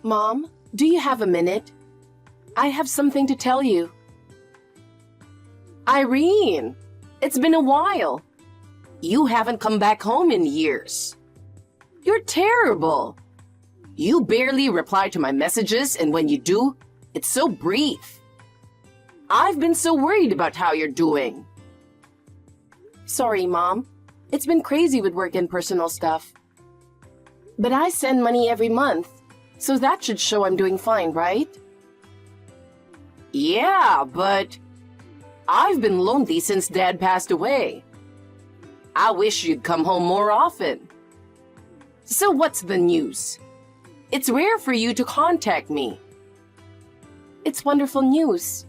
Mom, do you have a minute? I have something to tell you. Irene, it's been a while. You haven't come back home in years. You're terrible. You barely reply to my messages, and when you do, it's so brief. I've been so worried about how you're doing. Sorry, Mom. It's been crazy with work and personal stuff. But I send money every month, so that should show I'm doing fine, right? Yeah, but I've been lonely since Dad passed away. I wish you'd come home more often. So what's the news? It's rare for you to contact me. It's wonderful news.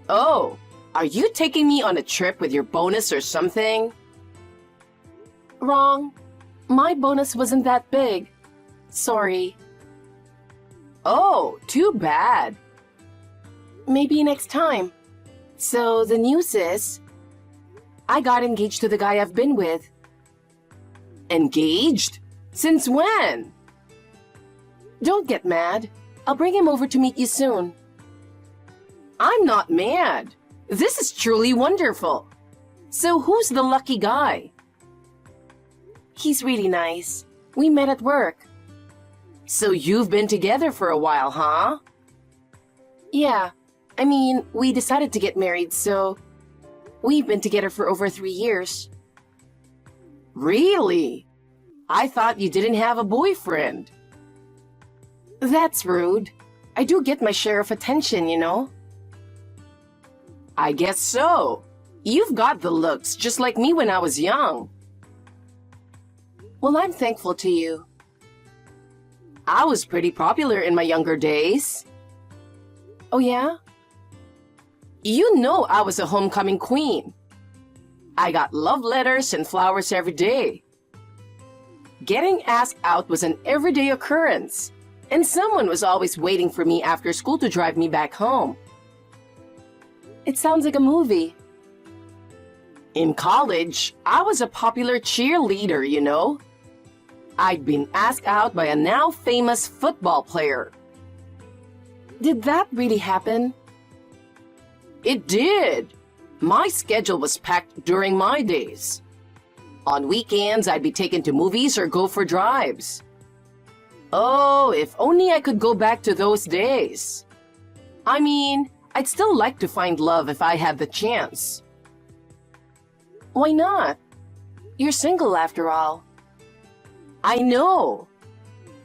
Oh, are you taking me on a trip with your bonus or something? Wrong. My bonus wasn't that big. Sorry. Oh, too bad. Maybe next time. So the news is, I got engaged to the guy I've been with. Engaged? Since when? Don't get mad. I'll bring him over to meet you soon. I'm not mad. This is truly wonderful. So who's the lucky guy? He's really nice. We met at work. So you've been together for a while, huh? Yeah. I mean, we decided to get married, so we've been together for over 3 years. Really? I thought you didn't have a boyfriend. That's rude. I do get my share of attention, you know? I guess so. You've got the looks, just like me when I was young. Well, I'm thankful to you. I was pretty popular in my younger days. Oh, yeah? You know I was a homecoming queen. I got love letters and flowers every day. Getting asked out was an everyday occurrence, and someone was always waiting for me after school to drive me back home. It sounds like a movie. In college, I was a popular cheerleader, you know. I'd been asked out by a now famous football player. Did that really happen? It did. My schedule was packed during my days. On weekends, I'd be taken to movies or go for drives. Oh, if only I could go back to those days. I mean, I'd still like to find love if I had the chance. Why not? You're single after all. I know.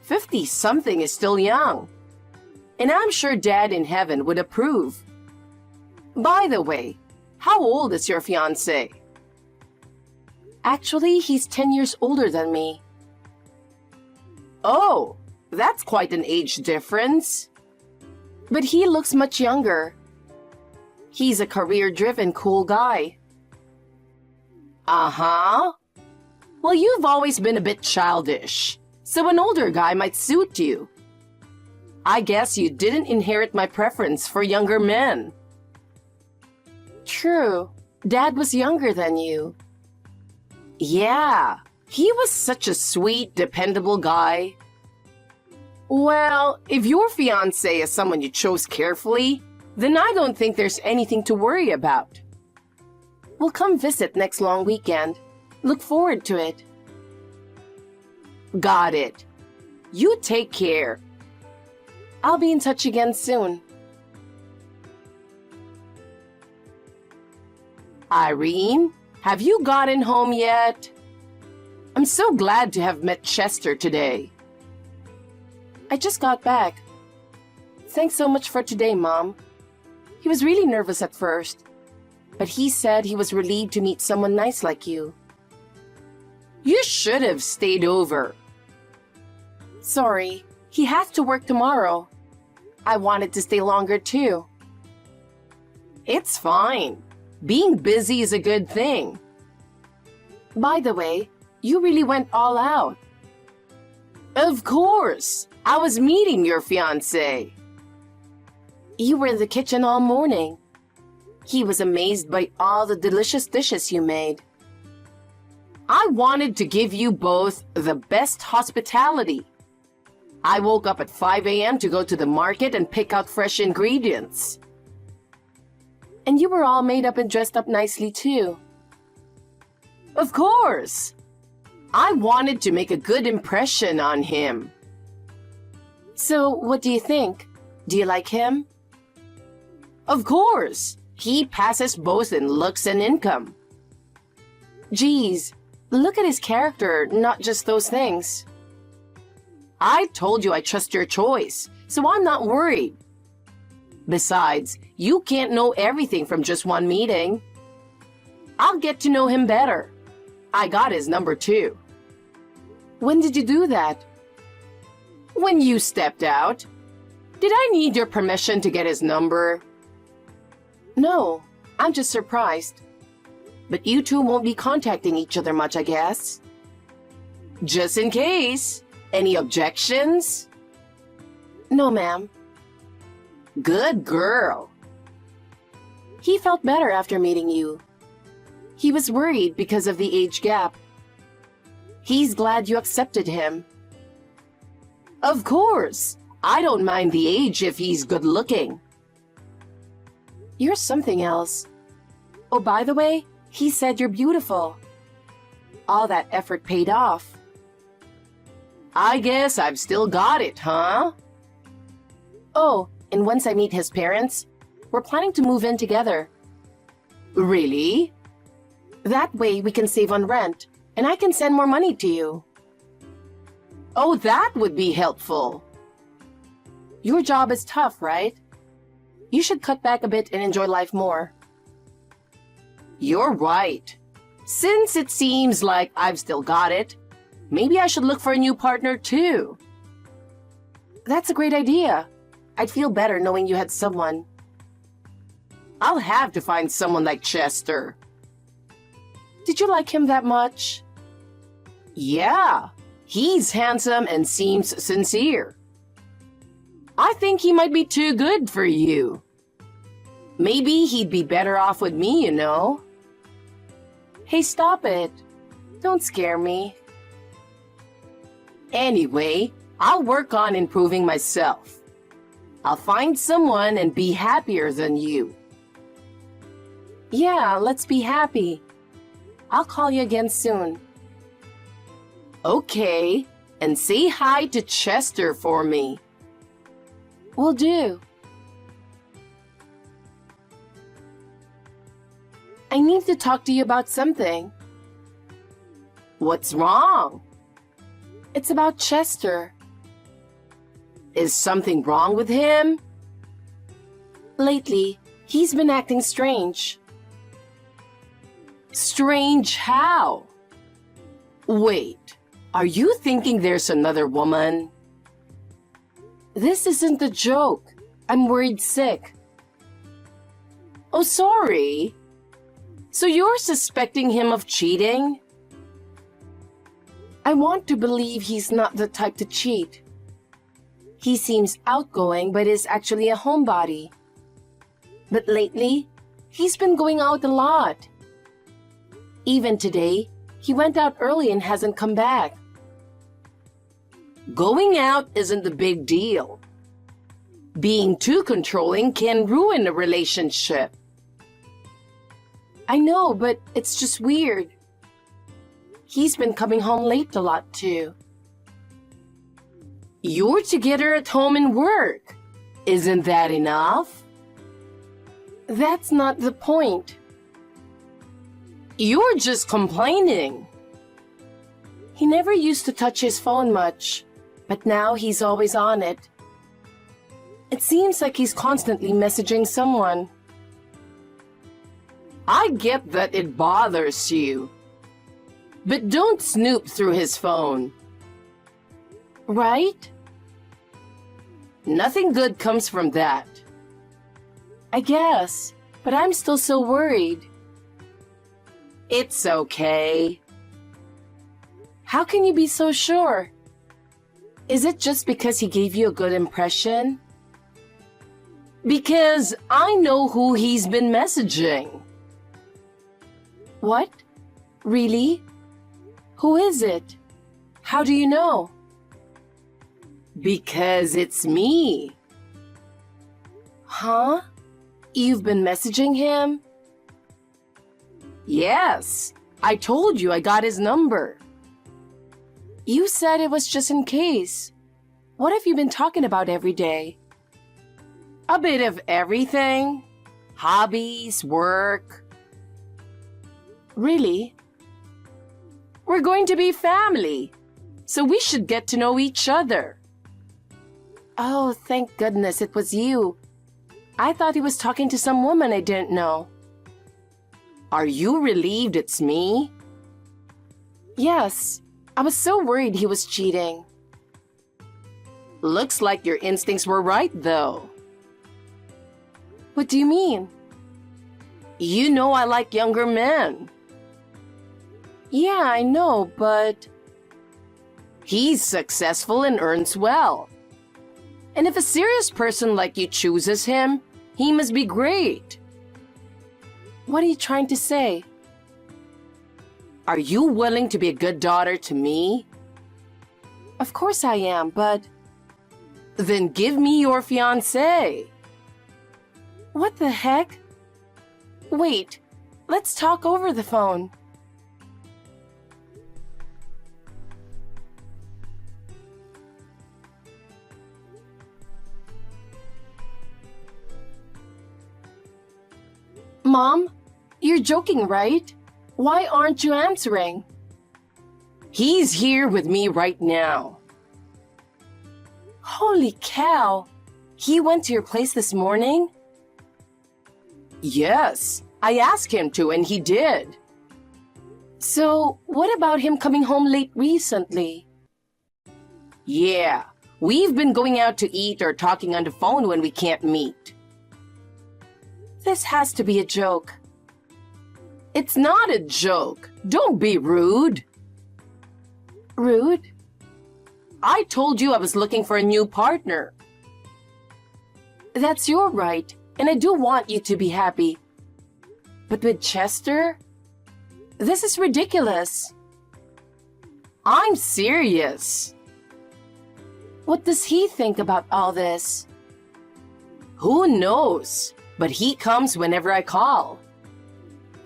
50-something is still young. And I'm sure Dad in heaven would approve. By the way, how old is your fiancé? Actually, he's 10 years older than me. Oh, that's quite an age difference. But he looks much younger. He's a career-driven, cool guy. Uh-huh. Well, you've always been a bit childish, so an older guy might suit you. I guess you didn't inherit my preference for younger men. True. Dad was younger than you. Yeah, he was such a sweet, dependable guy. Well, if your fiancé is someone you chose carefully, then I don't think there's anything to worry about. We'll come visit next long weekend. Look forward to it. Got it. You take care. I'll be in touch again soon. Irene, have you gotten home yet? I'm so glad to have met Chester today. I just got back. Thanks so much for today, Mom. He was really nervous at first, but he said he was relieved to meet someone nice like you. You should have stayed over. Sorry, he has to work tomorrow. I wanted to stay longer too. It's fine. Being busy is a good thing. By the way, you really went all out. Of course. I was meeting your fiancé. You were in the kitchen all morning. He was amazed by all the delicious dishes you made. I wanted to give you both the best hospitality. I woke up at 5 a.m. to go to the market and pick out fresh ingredients. And you were all made up and dressed up nicely too. Of course! I wanted to make a good impression on him. So, what do you think? Do you like him? Of course! He passes both in looks and income. Geez, look at his character, not just those things. I told you I trust your choice, so I'm not worried. Besides, you can't know everything from just one meeting. I'll get to know him better. I got his number too. When did you do that? When you stepped out. Did I need your permission to get his number? No, I'm just surprised. But you two won't be contacting each other much, I guess. Just in case. Any objections? No, ma'am. Good girl. He felt better after meeting you. He was worried because of the age gap. He's glad you accepted him. Of course. I don't mind the age if he's good looking. You're something else. Oh, by the way, he said you're beautiful. All that effort paid off. I guess I've still got it, huh? Oh, and once I meet his parents, we're planning to move in together. Really? That way we can save on rent, and I can send more money to you. Oh, that would be helpful. Your job is tough, right? You should cut back a bit and enjoy life more. You're right. Since it seems like I've still got it, maybe I should look for a new partner too. That's a great idea. I'd feel better knowing you had someone. I'll have to find someone like Chester. Did you like him that much? Yeah, he's handsome and seems sincere. I think he might be too good for you. Maybe he'd be better off with me, you know. Hey, stop it. Don't scare me. Anyway, I'll work on improving myself. I'll find someone and be happier than you. Yeah, let's be happy. I'll call you again soon. Okay, and say hi to Chester for me. Will do. I need to talk to you about something. What's wrong? It's about Chester. Is something wrong with him? Lately, he's been acting strange. Strange how? Wait, are you thinking there's another woman? This isn't a joke. I'm worried sick. Oh, sorry. So you're suspecting him of cheating? I want to believe he's not the type to cheat. He seems outgoing but is actually a homebody. But lately, he's been going out a lot. Even today, he went out early and hasn't come back. Going out isn't a big deal. Being too controlling can ruin a relationship. I know, but it's just weird. He's been coming home late a lot too. You're together at home and work. Isn't that enough? That's not the point. You're just complaining. He never used to touch his phone much, but now he's always on it. It seems like he's constantly messaging someone. I get that it bothers you, but don't snoop through his phone. Right? Nothing good comes from that. I guess, but I'm still so worried. It's okay. How can you be so sure? Is it just because he gave you a good impression? Because I know who he's been messaging. What? Really? Who is it? How do you know? Because it's me. Huh? You've been messaging him? Yes. I told you I got his number. You said it was just in case. What have you been talking about every day? A bit of everything. Hobbies, work. Really? We're going to be family, so we should get to know each other. Oh, thank goodness it was you. I thought he was talking to some woman I didn't know. Are you relieved it's me? Yes, I was so worried he was cheating. Looks like your instincts were right, though. What do you mean? You know I like younger men. Yeah, I know, but... He's successful and earns well. And if a serious person like you chooses him, he must be great. What are you trying to say? Are you willing to be a good daughter to me? Of course I am, but... Then give me your fiancé. What the heck? Wait, let's talk over the phone. Mom, you're joking, right? Why aren't you answering? He's here with me right now. Holy cow! He went to your place this morning? Yes, I asked him to and he did. So, what about him coming home late recently? Yeah, we've been going out to eat or talking on the phone when we can't meet. This has to be a joke. It's not a joke. Don't be rude. Rude? I told you I was looking for a new partner. That's your right, and I do want you to be happy. But with Chester? This is ridiculous. I'm serious. What does he think about all this? Who knows? But he comes whenever I call.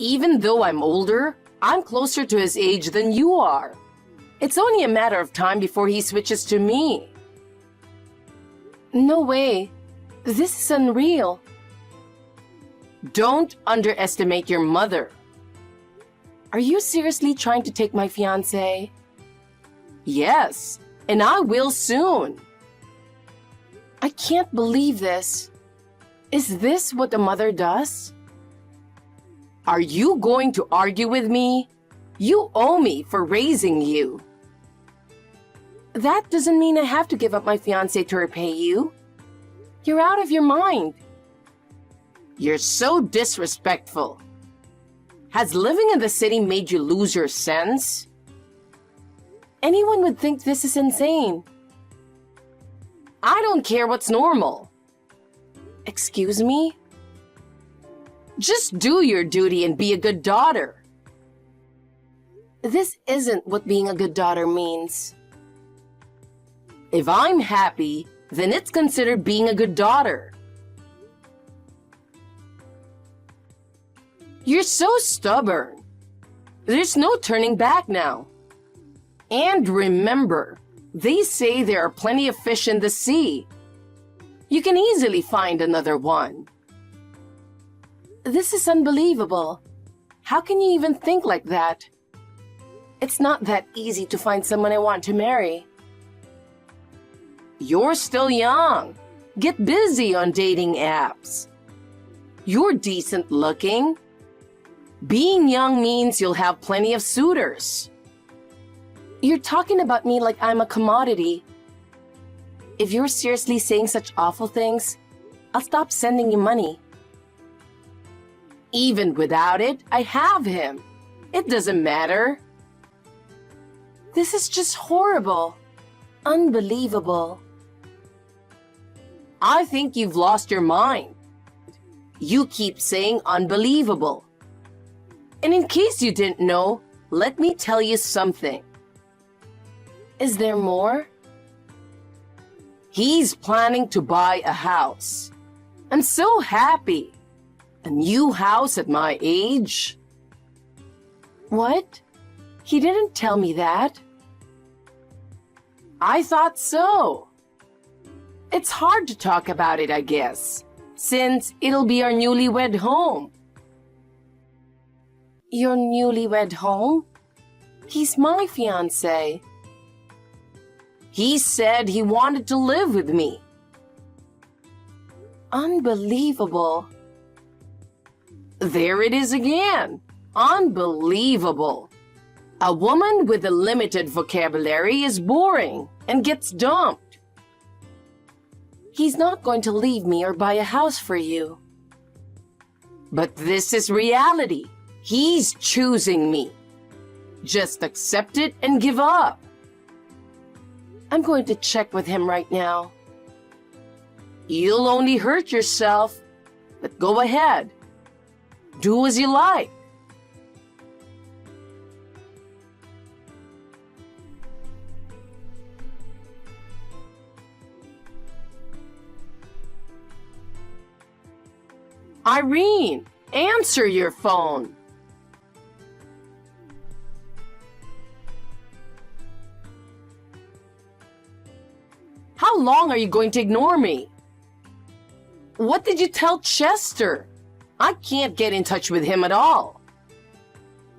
Even though I'm older, I'm closer to his age than you are. It's only a matter of time before he switches to me. No way. This is unreal. Don't underestimate your mother. Are you seriously trying to take my fiancé? Yes, and I will soon. I can't believe this. Is this what a mother does? Are you going to argue with me? You owe me for raising you. That doesn't mean I have to give up my fiancé to repay you. You're out of your mind. You're so disrespectful. Has living in the city made you lose your sense? Anyone would think this is insane. I don't care what's normal. Excuse me? Just do your duty and be a good daughter. This isn't what being a good daughter means. If I'm happy, then it's considered being a good daughter. You're so stubborn. There's no turning back now. And remember, they say there are plenty of fish in the sea. You can easily find another one. This is unbelievable. How can you even think like that? It's not that easy to find someone I want to marry. You're still young. Get busy on dating apps. You're decent looking. Being young means you'll have plenty of suitors. You're talking about me like I'm a commodity. If you're seriously saying such awful things, I'll stop sending you money. Even without it, I have him. It doesn't matter. This is just horrible. Unbelievable. I think you've lost your mind. You keep saying unbelievable. And in case you didn't know, let me tell you something. Is there more? He's planning to buy a house. I'm so happy. A new house at my age? What? He didn't tell me that. I thought so. It's hard to talk about it, I guess, since it'll be our newlywed home. Your newlywed home? He's my fiancé. He said he wanted to live with me. Unbelievable. There it is again. Unbelievable. A woman with a limited vocabulary is boring and gets dumped. He's not going to leave me or buy a house for you. But this is reality. He's choosing me. Just accept it and give up. I'm going to check with him right now. You'll only hurt yourself, but go ahead. Do as you like. Irene, answer your phone. How long are you going to ignore me? What did you tell Chester? I can't get in touch with him at all.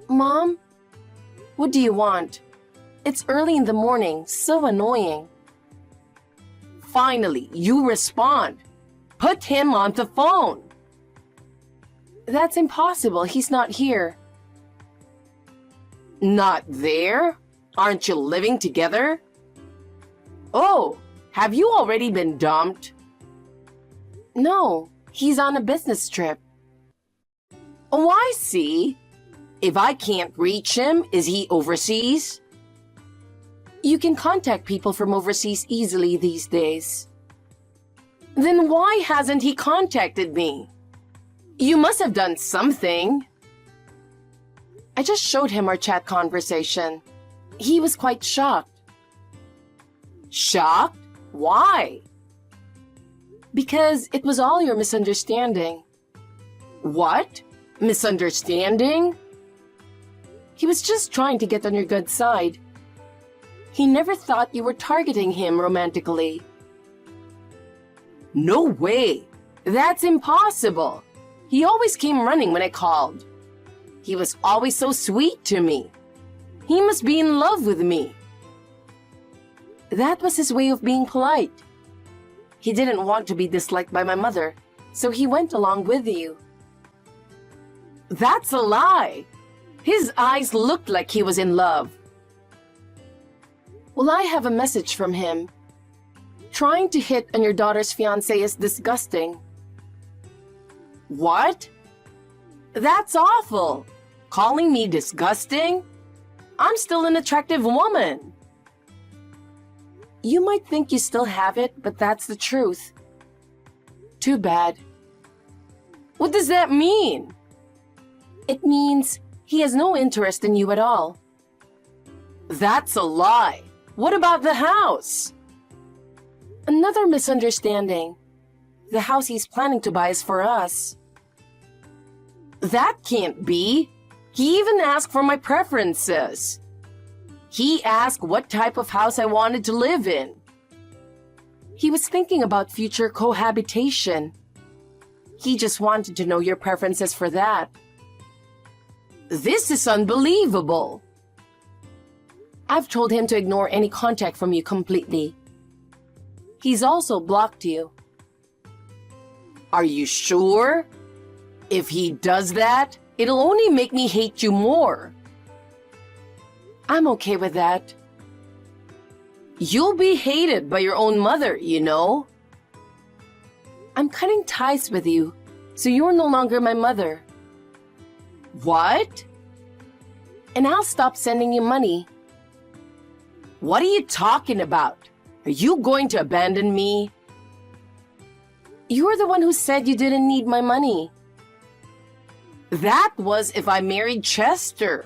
Mom, what do you want? It's early in the morning, so annoying. Finally, you respond. Put him on the phone. That's impossible. He's not here. Not there? Aren't you living together? Oh, have you already been dumped? No, he's on a business trip. Oh, I see. If I can't reach him, is he overseas? You can contact people from overseas easily these days. Then why hasn't he contacted me? You must have done something. I just showed him our chat conversation. He was quite shocked. Shocked? Why? Because it was all your misunderstanding. What? Misunderstanding? He was just trying to get on your good side. He never thought you were targeting him romantically. No way! That's impossible! He always came running when I called. He was always so sweet to me. He must be in love with me. That was his way of being polite. He didn't want to be disliked by my mother, so he went along with you. That's a lie. His eyes looked like he was in love. Well, I have a message from him. Trying to hit on your daughter's fiancé is disgusting. What? That's awful. Calling me disgusting? I'm still an attractive woman. You might think you still have it, but that's the truth. Too bad. What does that mean? It means he has no interest in you at all. That's a lie. What about the house? Another misunderstanding. The house he's planning to buy is for us. That can't be. He even asked for my preferences. He asked what type of house I wanted to live in. He was thinking about future cohabitation. He just wanted to know your preferences for that. This is unbelievable. I've told him to ignore any contact from you completely. He's also blocked you. Are you sure? If he does that, it'll only make me hate you more. I'm okay with that. You'll be hated by your own mother, you know. I'm cutting ties with you, so you're no longer my mother. What? And I'll stop sending you money. What are you talking about? Are you going to abandon me? You're the one who said you didn't need my money. That was if I married Chester.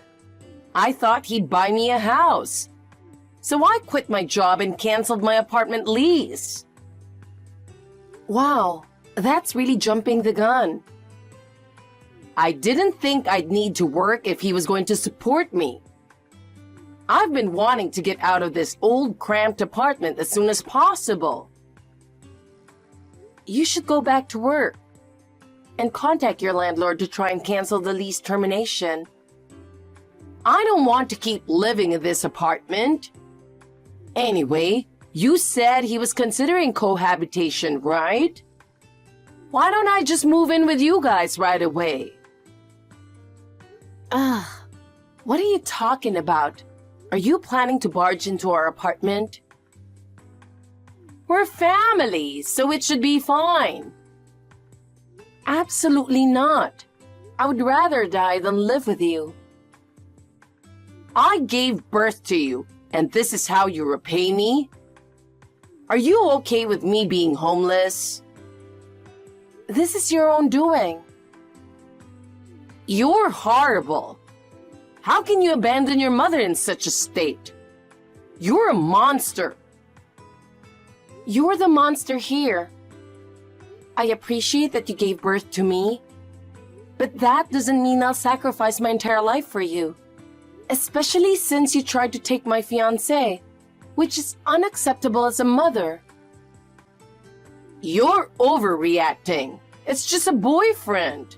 I thought he'd buy me a house. So I quit my job and canceled my apartment lease. Wow, that's really jumping the gun. I didn't think I'd need to work if he was going to support me. I've been wanting to get out of this old cramped apartment as soon as possible. You should go back to work and contact your landlord to try and cancel the lease termination. I don't want to keep living in this apartment. Anyway, you said he was considering cohabitation, right? Why don't I just move in with you guys right away? What are you talking about? Are you planning to barge into our apartment? We're family, so it should be fine. Absolutely not. I would rather die than live with you. I gave birth to you, and this is how you repay me? Are you okay with me being homeless? This is your own doing. You're horrible. How can you abandon your mother in such a state? You're a monster. You're the monster here. I appreciate that you gave birth to me, but that doesn't mean I'll sacrifice my entire life for you, especially since you tried to take my fiancé, which is unacceptable as a mother. You're overreacting. It's just a boyfriend.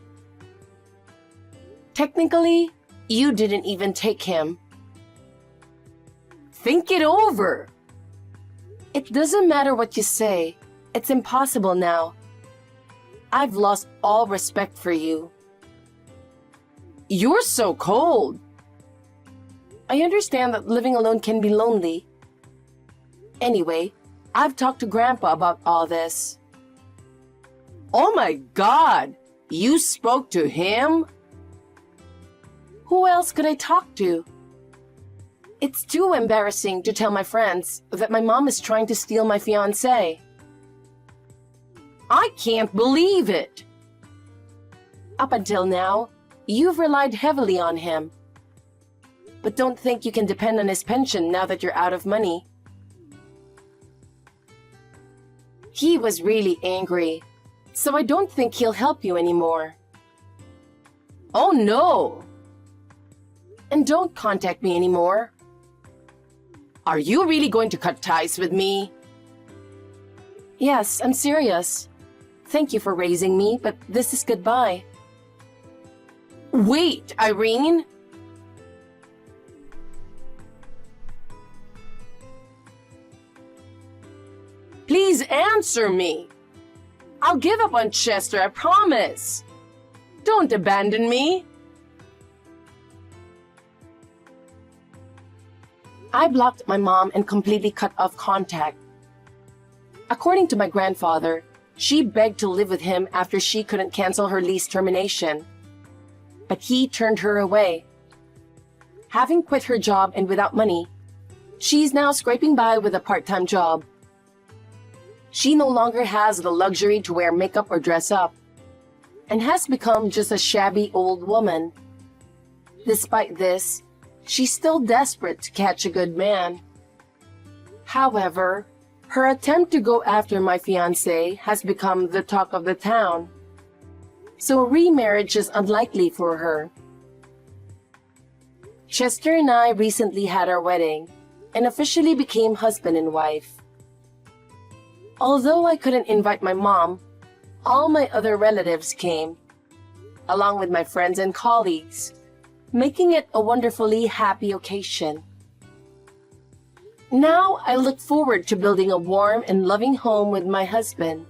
Technically, you didn't even take him. Think it over. It doesn't matter what you say. It's impossible now. I've lost all respect for you. You're so cold. I understand that living alone can be lonely. Anyway, I've talked to Grandpa about all this. Oh my God! You spoke to him? Who else could I talk to? It's too embarrassing to tell my friends that my mom is trying to steal my fiancé. I can't believe it! Up until now, you've relied heavily on him. But don't think you can depend on his pension now that you're out of money. He was really angry, so I don't think he'll help you anymore. Oh no! And don't contact me anymore. Are you really going to cut ties with me? Yes, I'm serious. Thank you for raising me, but this is goodbye. Wait, Irene! Please answer me. I'll give up on Chester, I promise. Don't abandon me. I blocked my mom and completely cut off contact. According to my grandfather, she begged to live with him after she couldn't cancel her lease termination. But he turned her away. Having quit her job and without money, she's now scraping by with a part-time job. She no longer has the luxury to wear makeup or dress up, and has become just a shabby old woman. Despite this, she's still desperate to catch a good man. However, her attempt to go after my fiancé has become the talk of the town, so a remarriage is unlikely for her. Chester and I recently had our wedding and officially became husband and wife. Although I couldn't invite my mom, all my other relatives came, along with my friends and colleagues, making it a wonderfully happy occasion. Now I look forward to building a warm and loving home with my husband.